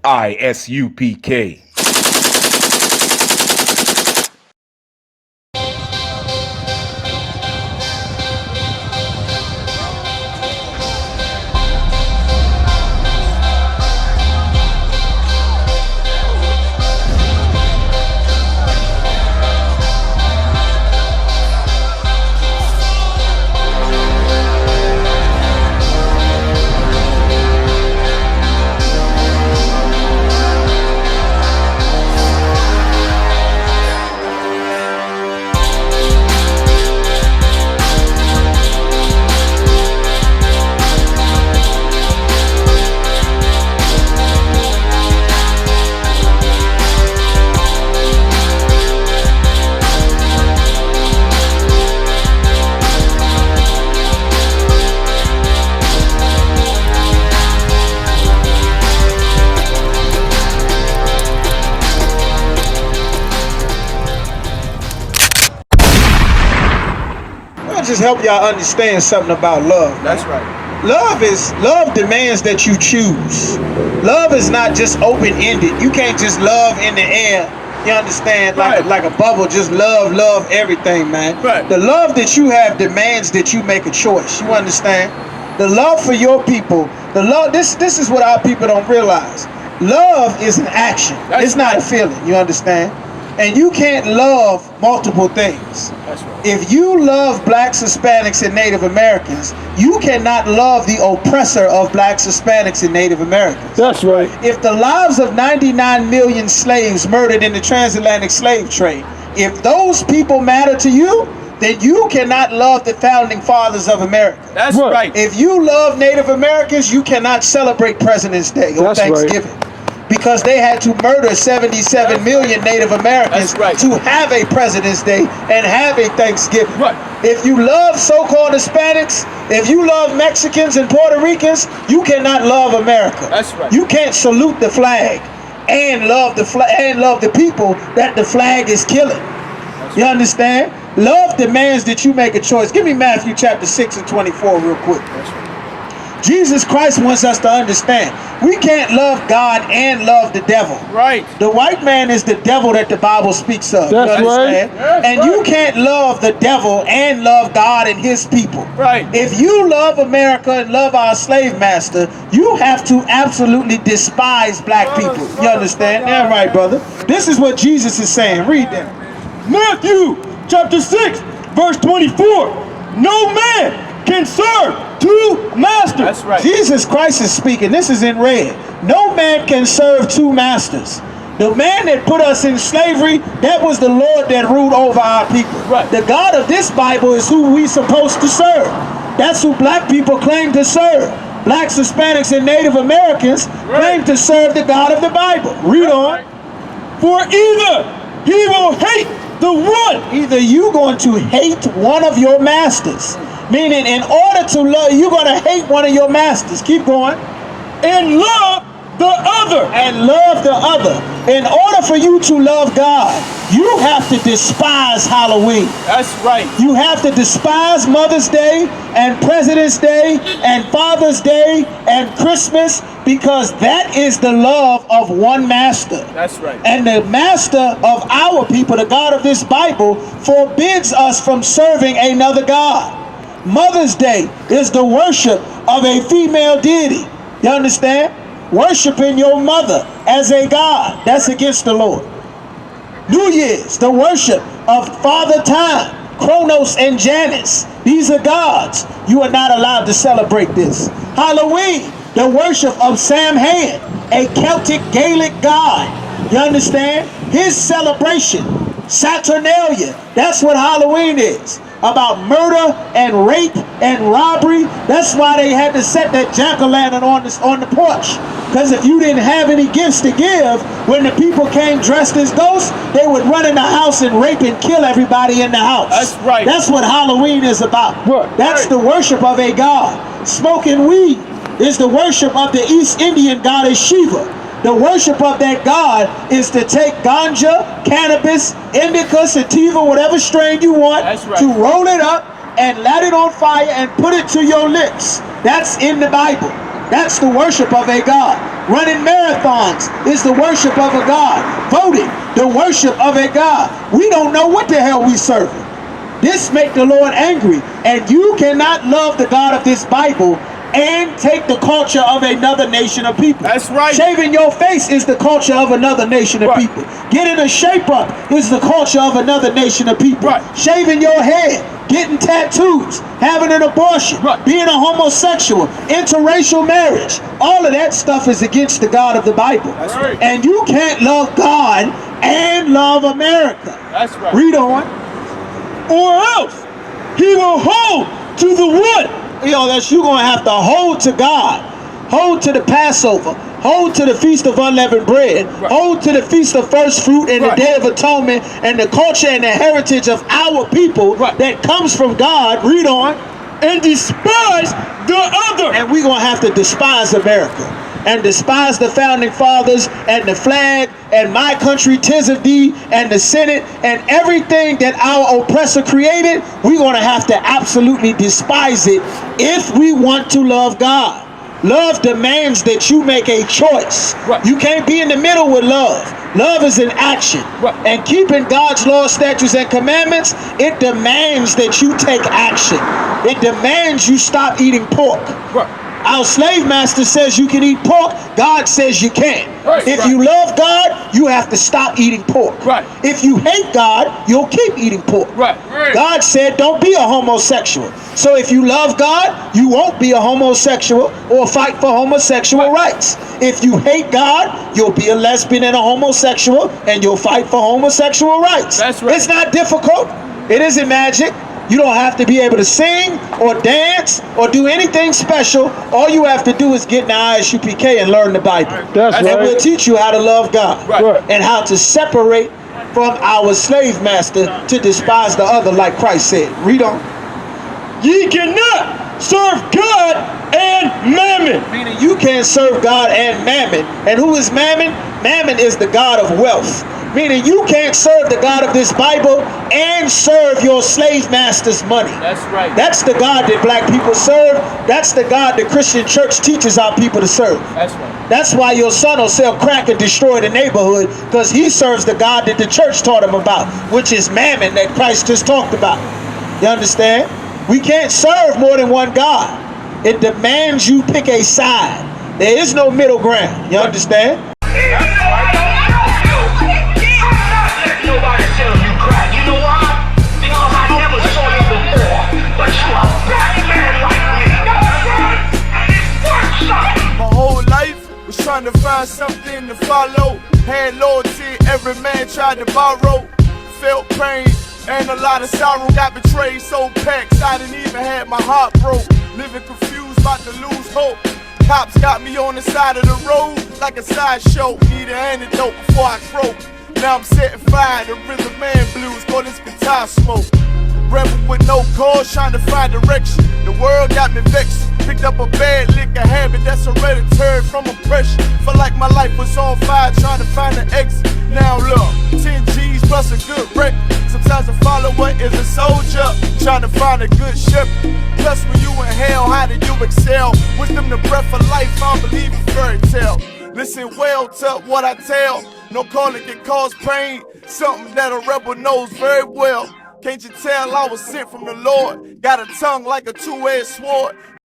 I.S.U.P.K. Just help y'all understand something about love. That's right. Love demands that you choose. Love is not just open-ended. You can't just love in the air. You understand? Like a bubble, just love everything, man. Right. The love that you have demands that you make a choice. You understand? The love for your people, the love, this is what our people don't realize. Love is an action. It's not a feeling, you understand? And you can't love multiple things. That's right. If you love blacks, Hispanics, and Native Americans, you cannot love the oppressor of blacks, Hispanics, and Native Americans. That's right. If the lives of 99 million slaves murdered in the transatlantic slave trade, if those people matter to you, then you cannot love the founding fathers of America. That's right. If you love Native Americans, you cannot celebrate President's Day or Thanksgiving. Right. Because they had to murder 77 million Native Americans to have a President's Day and have a Thanksgiving. Right. If you love so-called Hispanics, if you love Mexicans and Puerto Ricans, you cannot love America. That's right. You can't salute the flag and love the flag and love the people that the flag is killing. You understand? Love demands that you make a choice. Give me Matthew chapter 6 and 24 real quick. That's right. Jesus Christ wants us to understand we can't love God and love the devil. Right. The white man is the devil that the Bible speaks of. That's you understand? right. And you can't love the devil and love God and his people. Right. If you love America and love our slave master, you have to absolutely despise black people. You understand? Yeah, right, brother. This is what Jesus is saying. Read that. Matthew chapter 6, verse 24. No man can serve two masters. That's right. Jesus Christ is speaking. This is in red. No man can serve two masters. The man that put us in slavery, that was the Lord that ruled over our people. Right. The God of this Bible is who we supposed to serve. That's who black people claim to serve. Blacks, Hispanics, and Native Americans claim to serve the God of the Bible. Read on. For either he will hate the one. Either you going to hate one of your masters. Meaning, in order to love, you're going to hate one of your masters. Keep going. And love the other. And love the other. In order for you to love God, you have to despise Halloween. That's right. You have to despise Mother's Day and President's Day and Father's Day and Christmas, because that is the love of one master. That's right. And the master of our people, the God of this Bible, forbids us from serving another God. Mother's Day is the worship of a female deity. You understand? Worshiping your mother as a god. That's against the Lord. New Year's, the worship of Father Time, Kronos and Janus. These are gods. You are not allowed to celebrate this. Halloween, the worship of Samhain, a Celtic Gaelic god. You understand? His celebration, Saturnalia. That's what Halloween is. About murder and rape and robbery. That's why they had to set that jack-o'-lantern on the porch. Because if you didn't have any gifts to give, when the people came dressed as ghosts, they would run in the house and rape and kill everybody in the house. That's right. That's what Halloween is about. Right. That's the worship of a god. Smoking weed is the worship of the East Indian goddess Shiva. The worship of that God is to take ganja, cannabis, indica, sativa, whatever strain you want, to roll it up and light it on fire and put it to your lips. That's in the Bible. That's the worship of a God. Running marathons is the worship of a God. Voting, the worship of a God. We don't know what the hell we serving. This make the Lord angry. And you cannot love the God of this Bible and take the culture of another nation of people. That's right. Shaving your face is the culture of another nation of people. Getting a shape up is the culture of another nation of people. Shaving your head, getting tattoos, having an abortion, being a homosexual, interracial marriage, all of that stuff is against the God of the Bible. That's right. And you can't love God and love America. That's right. Read on. Or else he will hold to the one. You know, that's you gonna have to hold to God, hold to the Passover, hold to the Feast of Unleavened Bread, hold to the Feast of First Fruit and the Day of Atonement and the culture and the heritage of our people that comes from God. Read on. And despise the other. And we're gonna have to despise America and despise the founding fathers and the flag and my country, 'tis of thee, and the Senate and everything that our oppressor created. We're gonna have to absolutely despise it if we want to love God. Love demands that you make a choice. You can't be in the middle with love. Love is an action. And keeping God's laws, statutes, and commandments, it demands that you take action. It demands you stop eating pork. Our slave master says you can eat pork. God says you can't. If you love God, you have to stop eating pork. If you hate God, you'll keep eating pork. God said don't be a homosexual. So if you love God, you won't be a homosexual or fight for homosexual rights. If you hate God, you'll be a lesbian and a homosexual and you'll fight for homosexual rights. That's right. It's not difficult. It isn't magic. You don't have to be able to sing or dance or do anything special. All you have to do is get in the I.S.U.P.K and learn the Bible. That's and right. we'll teach you how to love God and how to separate from our slave master to despise the other, like Christ said. Read on. Ye cannot serve God and Mammon. Meaning you can't serve God and Mammon. And who is Mammon? Mammon is the God of wealth. Meaning you can't serve the God of this Bible and serve your slave master's money. That's right. That's the God that black people serve. That's the God the Christian church teaches our people to serve. That's right. That's why your son will sell crack and destroy the neighborhood, because he serves the God that the church taught him about, which is Mammon that Christ just talked about. You understand? We can't serve more than one God. It demands you pick a side. There is no middle ground. You understand? Trying to find something to follow. Had loyalty, every man tried to borrow. Felt pain and a lot of sorrow. Got betrayed, so packed, I didn't even have my heart broke. Living confused, about to lose hope. Cops got me on the side of the road like a sideshow. Need an antidote before I croak. Now I'm setting fire to rhythm man blues, call this guitar smoke. Rebel with no cause, trying to find direction. The world got me vexed. Picked up a bad liquor habit that's hereditary from oppression. Felt like my life was on fire, trying to find an exit. Now look, 10 G's plus a good record. Sometimes a follower is a soldier, trying to find a good shepherd. Plus when you in hell, how do you excel? Wisdom the breath of life, I don't believe in fairy tale. Listen well to what I tell. No calling can cause pain, something that a rebel knows very well. Can't you tell I was sent from the Lord? Got a tongue like a two-edged sword.